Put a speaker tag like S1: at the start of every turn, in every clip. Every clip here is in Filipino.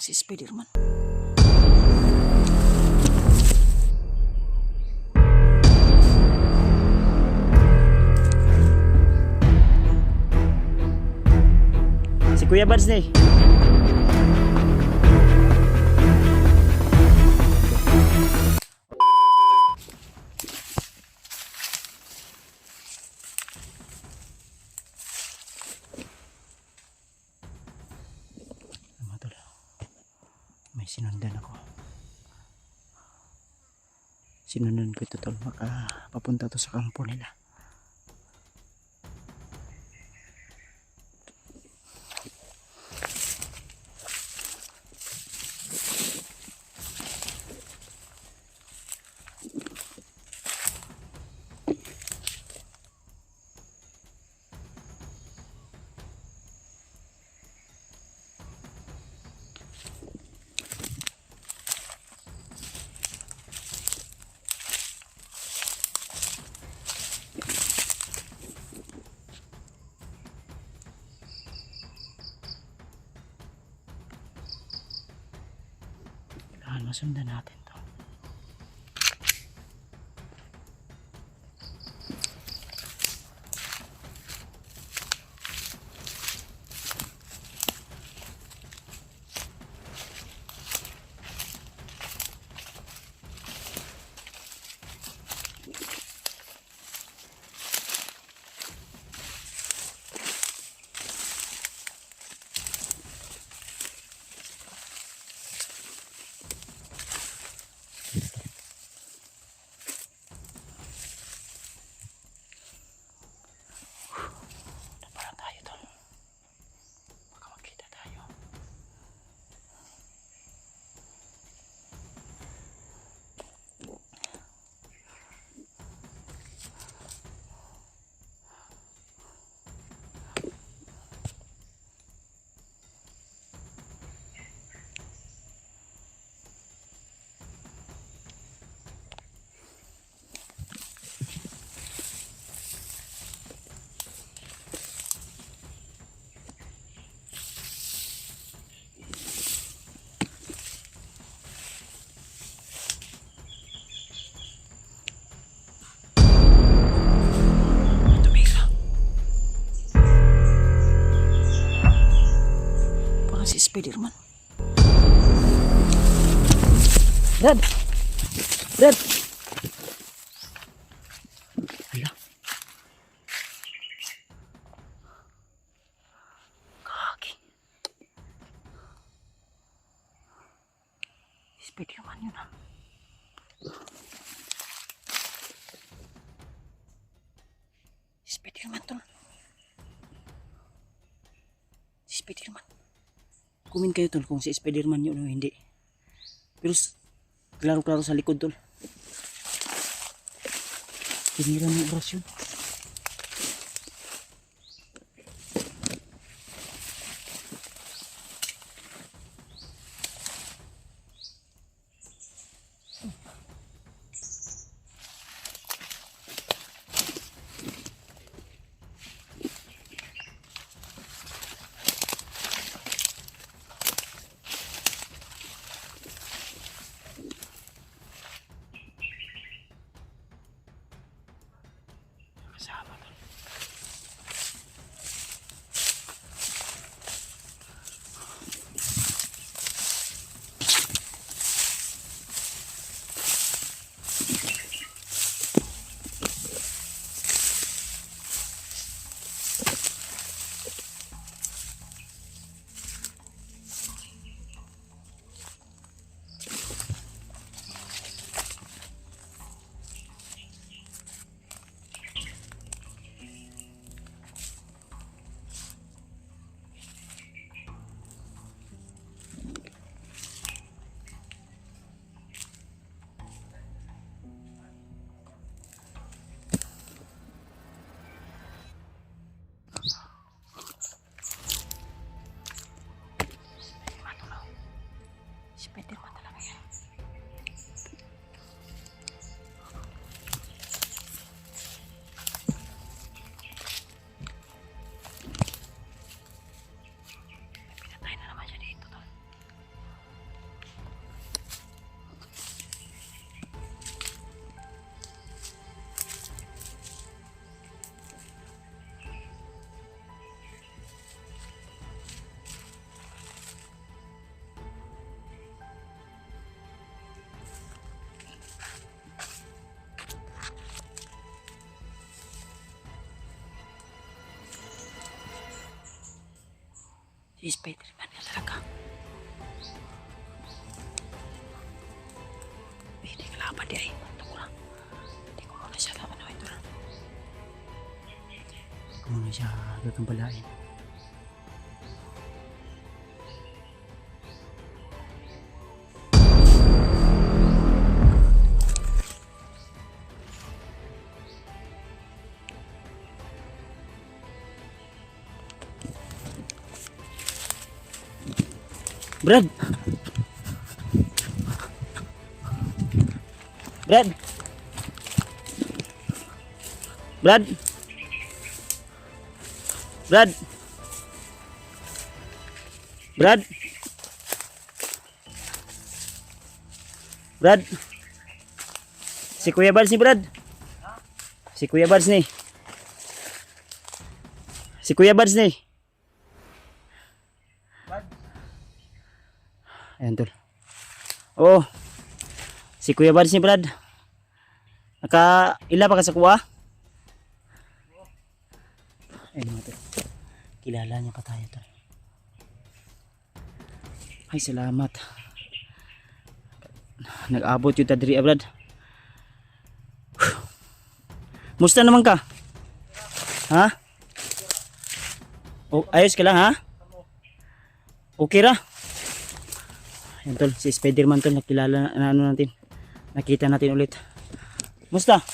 S1: si Spiderman. Si Kuya Bads na eh. May sinundan ako. Sinundan ko ito tol. Papunta to sa kampo nila. Masundan natin to. Si Spiderman. Dad! Dad! Hala. Kaki. Spiderman yun ah. Spiderman to. Spiderman. Kumin kayo tol kung si Spiderman yun o hindi. Pero klaro-klaro sa likod tol. Tinira ng oras yun. Kasama tol. Si Spider-Man na talaga. Hindi ka laban di ay. Ito ko lang. Hindi ko muna siya laban. Ito lang. Hindi ko muna siya gagambalain. Brad! Brad! Brad! Brad! Brad! Brad! Si Kuya Bads ni Brad. Si Kuya Bads ni. Si Kuya Bads ni. Ayan tol. Oh. Si Kuya Bads ni Brad. Ila pa ka sa kuha? Ayun mga tol. Kilala niya pa tayo tol. Ay salamat. Nag-abot yung tadri Brad. Musta naman ka? Ha? Oh, ayos ka lang ha? Okay ra? Yan tol, si Spider-Man tol, nakilala na ano natin. Nakita natin ulit. Musta?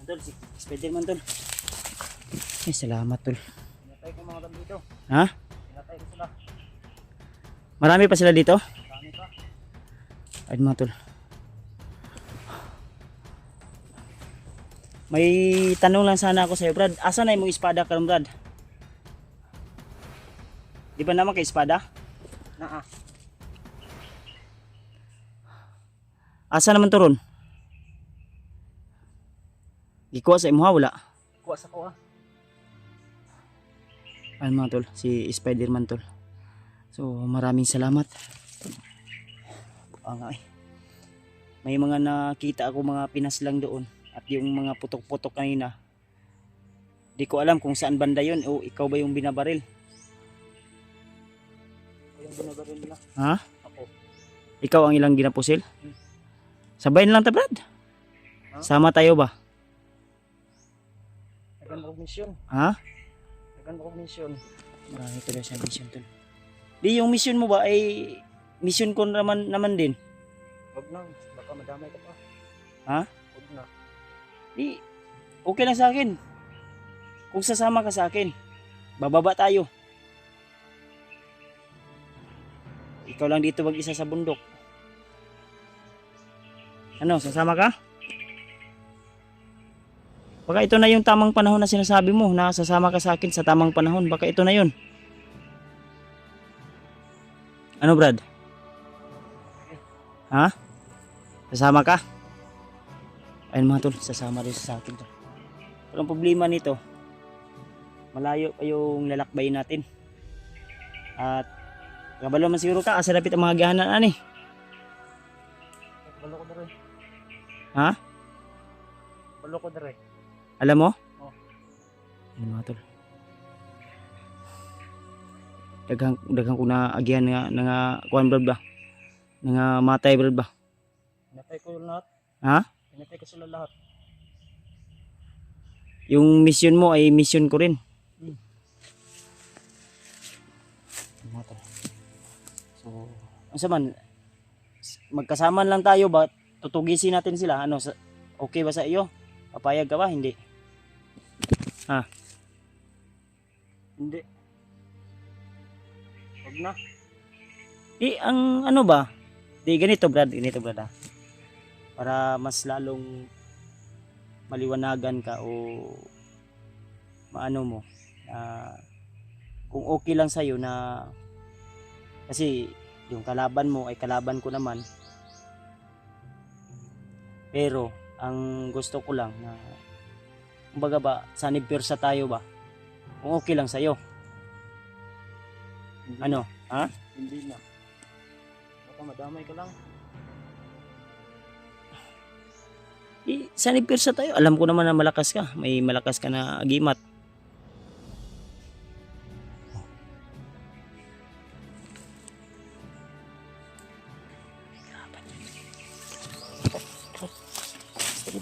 S1: Yan tol, si Spider-Man tol. Ay, salamat tol.
S2: Pinatay ko mga dam dito.
S1: Ha?
S2: Pinatay ko sila.
S1: Marami pa sila dito?
S2: Marami pa.
S1: Ay mga tol. May tanong lang sana ako sa'yo Brad. Asa na yung mong espada karon Brad? Di ba naman kay espada?
S2: Naa.
S1: Asa naman to ron? Gikuha sa imuha wala?
S2: Kuha sa kuha.
S1: Ayun mga tol, si Spider-Man tol. So maraming salamat. Ay. May mga nakita ako mga pinaslang doon. At yung mga putok-putok kanina. Di ko alam kung saan banda yun o ikaw ba yung binabaril?
S2: Yung binabaril nila.
S1: Ha?
S2: Ako.
S1: Ikaw ang ilang ginapusil? Sabayin lang ta Brad.
S2: Ha?
S1: Sama tayo ba?
S2: Nagan mo mission.
S1: Ha?
S2: Nagan mo mission.
S1: Marami tuloy sa mission tol. Di yung mission mo ba ay mission ko naman din?
S2: Wag na. Baka madamay ka pa.
S1: Ha?
S2: Wag na.
S1: Di okay lang sa akin. Kung sasama ka sa akin, bababa tayo. Ikaw lang dito mag-isa sa bundok. Ano, sasama ka? Baka ito na yung tamang panahon na sinasabi mo na sasama ka sa akin sa tamang panahon. Baka ito na yun. Ano Brad? Ha? Sasama ka? Ayun mga tol, sasama rin sa akin tol. Pero ang problema nito, malayo pa yung lalakbay natin. At kabalo man siguro ka, asa dapit ang mga gihanan ani.
S2: Balo ko na rin.
S1: Ha?
S2: Balo ko na rin.
S1: Alam mo?
S2: Oh.
S1: Ayun mga tol. Daghang ko na agihan nga kuan Brad ba? Nga matay Brad ba?
S2: Pinatay ko lahat.
S1: Ha?
S2: Pinatay ko sila lahat.
S1: Yung mission mo ay mission ko rin. So, ano man, magkasama lang tayo ba? Tutugisin natin sila. Ano, okay ba sa iyo? Papayag ka ba? Hindi. Ha?
S2: Hindi. Wag na.
S1: Ang ano ba? Ganito Brad ha. Para mas lalong maliwanagan ka o maano mo kung okay lang sa'yo na kasi yung kalaban mo ay kalaban ko naman, pero ang gusto ko lang na kumbaga ba sanib pwersa tayo ba kung okay lang sa'yo. Ano? Ha?
S2: Hindi na. Baka madamay ka lang.
S1: Sanib pwersa tayo, alam ko naman na malakas ka, may malakas ka na agimat.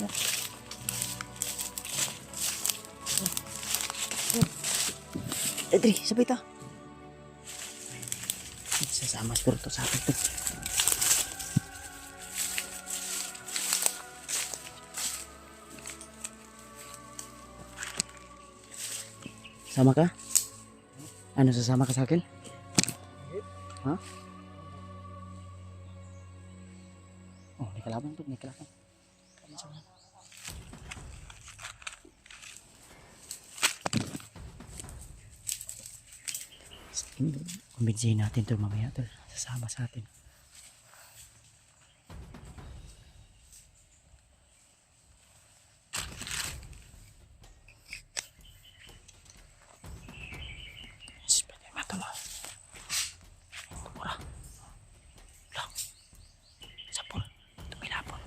S1: na. Dre, sabay ta. Sasama siguro to sa akin to. Sama ka? Ano, sasama ka sa akin? Ha? Oh, may kalaban to, may kalaban. Kumbinsihin natin to mamaya to. Sasama sa atin. Pwede matala. Tumura. Lang. Sapol. Tumilapon.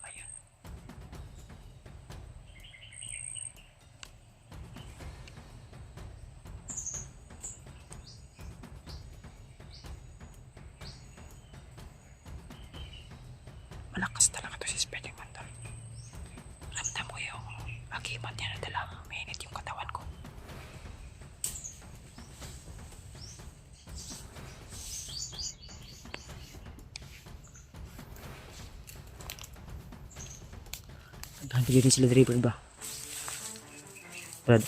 S1: Ayun. Malakas talaga to si Spider-Man tol. Ramdam ko yung agimat niya na dala. Mainit yung katawan ko. Naghanti din sila driver ba? Brad,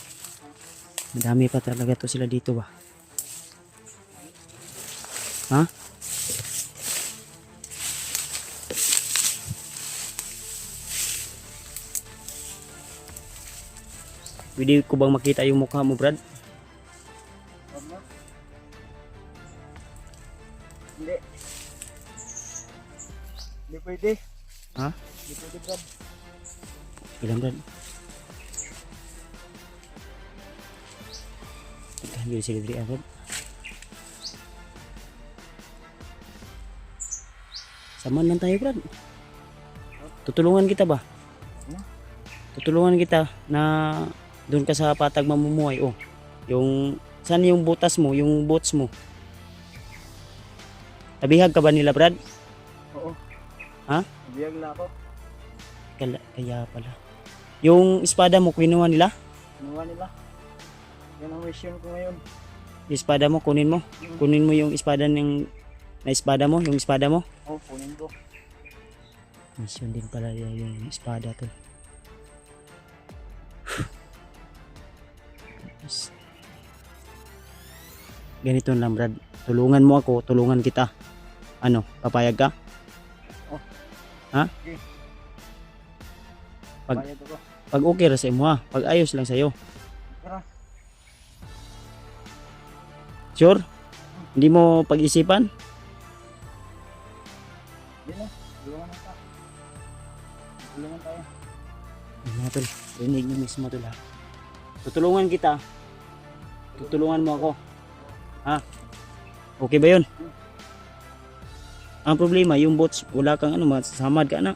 S1: madami pa talaga to sila dito ba? Ha? Pwede ko bang makita yung mukha mo, Brad?
S2: Huwag na. Hindi. Hindi pwede.
S1: Ha?
S2: Hindi pwede, Brad.
S1: Ilan, Brad? Naghanti sila driver, Brad. Saman lang tayo, Brad. Tutulungan kita ba?
S2: Ano?
S1: Tutulungan kita na doon ka sa patag mamumuhay. Oh, yung saan yung butas mo, yung boots mo? Nabihag ka ba nila, Brad?
S2: Oo.
S1: Ha?
S2: Biyag na ako.
S1: Kaya pala. Yung espada mo, kinuha nila?
S2: Kinuha nila. Yan ang mission ko ngayon.
S1: Yung espada mo, kunin mo. Kunin mo yung espada ng na espada mo, yung espada mo.
S2: Oo, kunin ko.
S1: Mission din pala yung espada to. Ganito lang, Brad. Tulungan mo ako, tulungan kita. Ano, papayag ka?
S2: Oh.
S1: Ha?
S2: Okay.
S1: Pag-
S2: Bayad ako.
S1: Pag okay ra sa imo ha, pag ayos lang sa'yo.
S2: Tara.
S1: Sure? Hindi mo pag-isipan?
S2: Hindi na. Tulungan na tayo. Tulungan tayo.
S1: Mga tol, rinig nyo mismo tol ha. Tutulungan kita. Tutulungan mo ako. Ha? Okay ba yun? Ang problema, yung bots, wala kang ano, masamad ka na.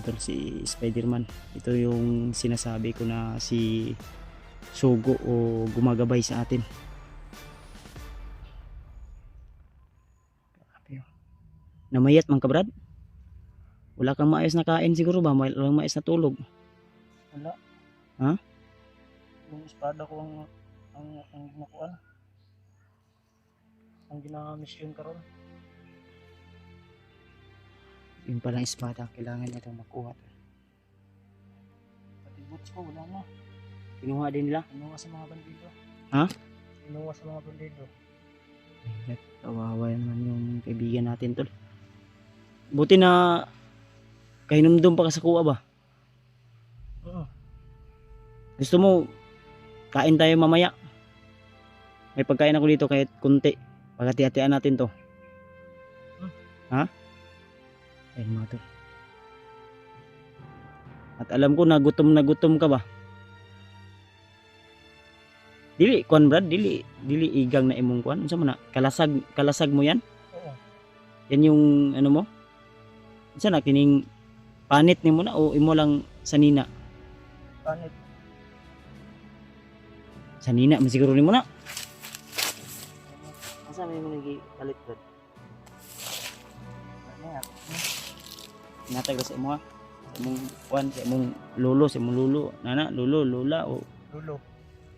S1: Ito si Spider-Man. Ito yung sinasabi ko na si Sugo o gumagabay sa atin. Namayat man ka, Brad? Wala kang maayos na kain siguro ba? Walang maayos na tulog.
S2: Wala.
S1: Ha?
S2: Yung espada ko ang nakuha. Ang ginamisyon karon.
S1: Yung palang espada, kailangan niya itong makuha.
S2: Pati boots ko, wala na.
S1: Kinuha din nila.
S2: Kinuha sa mga bandido.
S1: Ha?
S2: Kinuha sa mga bandido.
S1: Kawawa naman yung kaibigan natin tol. Buti na kahinumdum pa ka sa kuha ba?
S2: Oo.
S1: Gusto mo kain tayo mamaya? May pagkain ako dito kahit kunti. Pagkati-hatian natin to. Ha? Ayun mga tol. At alam ko na gutom ka ba? Dili kuan, Brad, dili igang na imong kuan. Unsa man na? Kalasag mo yan?
S2: Oo.
S1: Yan yung ano mo? Unsa na kining Panit ni mo na o imo lang sanina?
S2: Panit.
S1: Sanina man siguro ni mo na. Asa man mo nagi palit Brad?
S2: Ano yan?
S1: Natay ko sa imo ha. Sa imong kuan, sa imong lolo, sa imong lolo, nana, lolo, lola o
S2: Lulo.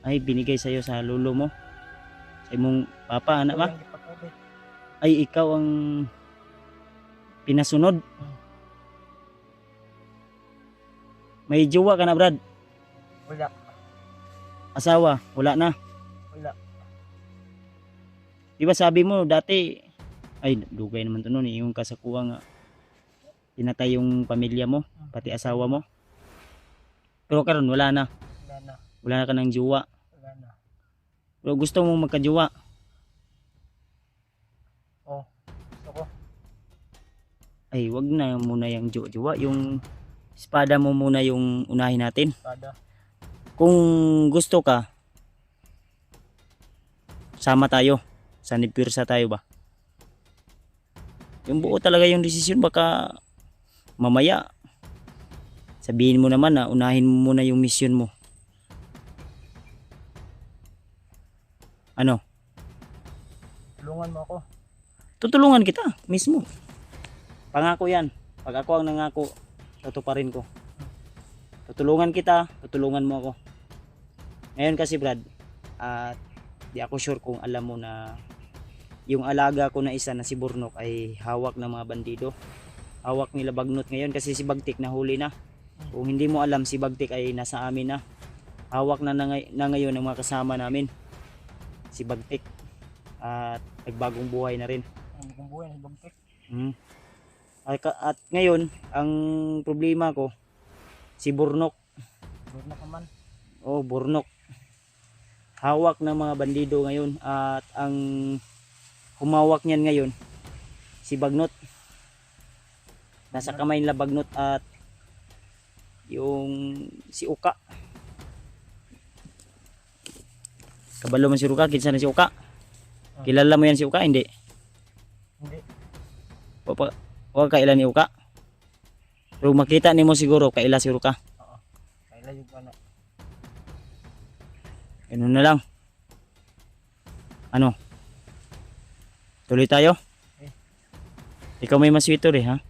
S1: ay binigay sa iyo sa lolo mo. Sa imong papa anak ba?
S2: Walang gipakubit.
S1: Ay ikaw ang pinasunod. May jowa ka na Brad?
S2: Wala.
S1: Asawa? Wala na.
S2: Wala.
S1: Di ba sabi mo dati, ay dugay naman to noon, yung kasakuha nga pinatay yung pamilya mo, pati asawa mo. Pero karon wala na.
S2: Wala na.
S1: Wala na ka ng jowa.
S2: Wala na.
S1: Pero gusto mo magkajowa.
S2: Oh. Gusto ko.
S1: Ay wag na muna yung jowa. Yung espada mo muna yung unahin natin.
S2: Pada.
S1: Kung gusto ka, sama tayo. Sanipirsa tayo ba? Yung buo talaga yung desisyon, baka mamaya sabihin mo naman na unahin mo muna yung mission mo. Ano?
S2: Tulungan mo ako.
S1: Tutulungan kita mismo. Pangako yan. Pag ako ang nangako, tutuparin ko. Tutulungan kita, tutulungan mo ako. Ngayon kasi Brad, at di ako sure kung alam mo na yung alaga ko na isa na si Burnok ay hawak ng mga bandido. Hawak nila Bagnot ngayon kasi si Bagtik nahuli na. Kung hindi mo alam, si Bagtik ay nasa amin na. Hawak na ngayon ng mga kasama namin. Si Bagtik. At nagbagong buhay na rin.
S2: Ang bukong buhay na Bagtik.
S1: At ngayon, ang problema ko, si Burnok.
S2: Burnok naman.
S1: Oh, Burnok. Hawak ng mga bandido ngayon. At ang humawak niyan ngayon, si Bagnot. Nasa kamay nila Bagnot at yung si Uka. Kabalo man si Uka, kinsa na si Uka? Kilala mo yan si Uka? Hindi.
S2: Hindi.
S1: Huwag kailan ni Uka. Pero makita nimo siguro kaila si Uka.
S2: Oo. Kailan yung ano.
S1: Ano na lang. Ano? Tuloy tayo?
S2: Okay.
S1: Ikaw may maswito ha?